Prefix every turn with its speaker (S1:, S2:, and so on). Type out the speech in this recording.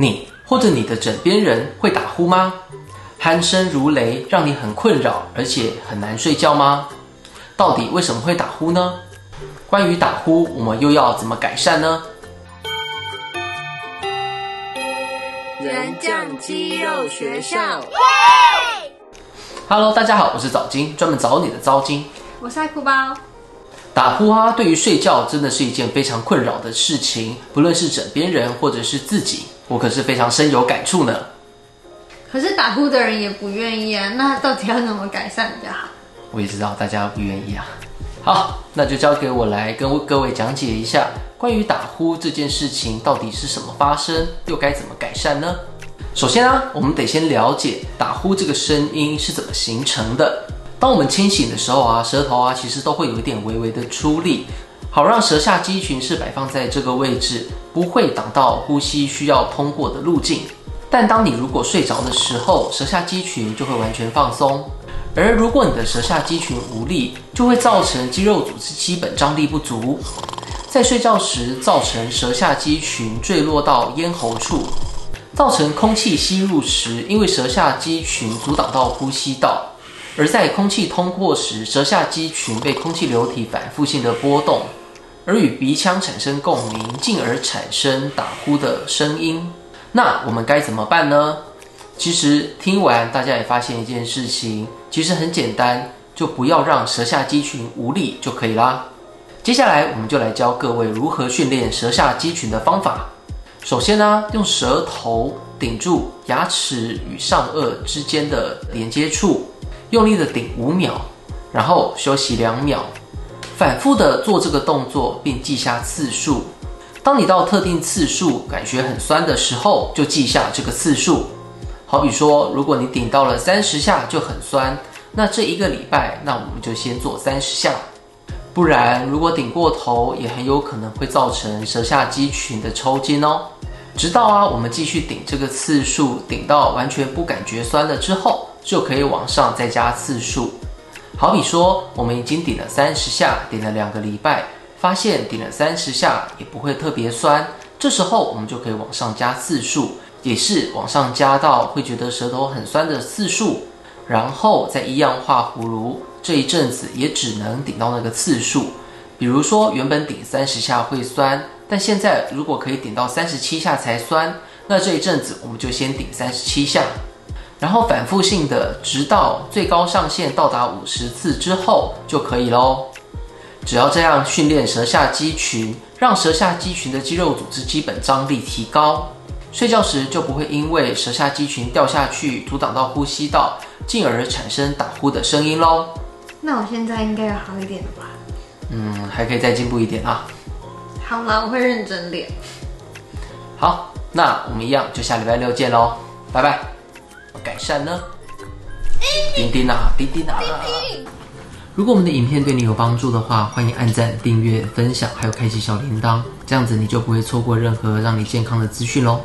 S1: 你或者你的枕边人会打呼吗？鼾声如雷，让你很困扰，而且很难睡觉吗？到底为什么会打呼呢？关于打呼，我们又要怎么改善呢？
S2: 人降肌肉学校。
S1: Hello， 大家好，我是早金，专门找你的糟金。
S2: 我是爱哭包。
S1: 打呼啊，对于睡觉真的是一件非常困扰的事情，不论是枕边人或者是自己，我可是非常深有感触呢。
S2: 可是打呼的人也不愿意啊，那到底要怎么改善比较好？
S1: 我也知道大家不愿意啊。好，那就交给我来跟各位讲解一下关于打呼这件事情到底是什么发生，又该怎么改善呢？首先啊，我们得先了解打呼这个声音是怎么形成的。当我们清醒的时候啊，舌头啊其实都会有一点微微的出力，好让舌下肌群是摆放在这个位置，不会挡到呼吸需要通过的路径。但当你如果睡着的时候，舌下肌群就会完全放松，而如果你的舌下肌群无力，就会造成肌肉组织基本张力不足，在睡觉时造成舌下肌群坠落到咽喉处，造成空气吸入时，因为舌下肌群阻挡到呼吸道，而在空气通过时，舌下肌群被空气流体反复性的波动，而与鼻腔产生共鸣，进而产生打呼的声音。那我们该怎么办呢？其实听完大家也发现一件事情，其实很简单，就不要让舌下肌群无力就可以啦。接下来我们就来教各位如何训练舌下肌群的方法。首先呢，用舌头顶住牙齿与上颚之间的连接处，用力的顶5秒，然后休息2秒，反复的做这个动作，并记下次数。当你到特定次数感觉很酸的时候，就记下这个次数。好比说，如果你顶到了30下就很酸，那这1个礼拜，那我们就先做30下。不然，如果顶过头，也很有可能会造成舌下肌群的抽筋哦。直到我们继续顶这个次数，顶到完全不感觉酸了之后，就可以往上再加次数。好比说，我们已经顶了30下，顶了2个礼拜，发现顶了30下也不会特别酸，这时候我们就可以往上加次数，也是往上加到会觉得舌头很酸的次数，然后再一样画葫芦，这一阵子也只能顶到那个次数。比如说原本顶30下会酸，但现在如果可以顶到37下才酸，那这一阵子我们就先顶37下，然后反复性的直到最高上限到达50次之后就可以咯。只要这样训练舌下肌群，让舌下肌群的肌肉组织基本张力提高，睡觉时就不会因为舌下肌群掉下去阻挡到呼吸道，进而产生打呼的声音咯。
S2: 那我现在应该要好一点了吧？
S1: 还可以再进步一点啊。
S2: 好啦，我会认真练。
S1: 好，那我们一样就下礼拜6见咯，拜拜。改善呢？叮叮啊，叮叮啊！如果我们的影片对你有帮助的话，欢迎按赞、订阅、分享，还有开启小铃铛，这样子你就不会错过任何让你健康的资讯咯。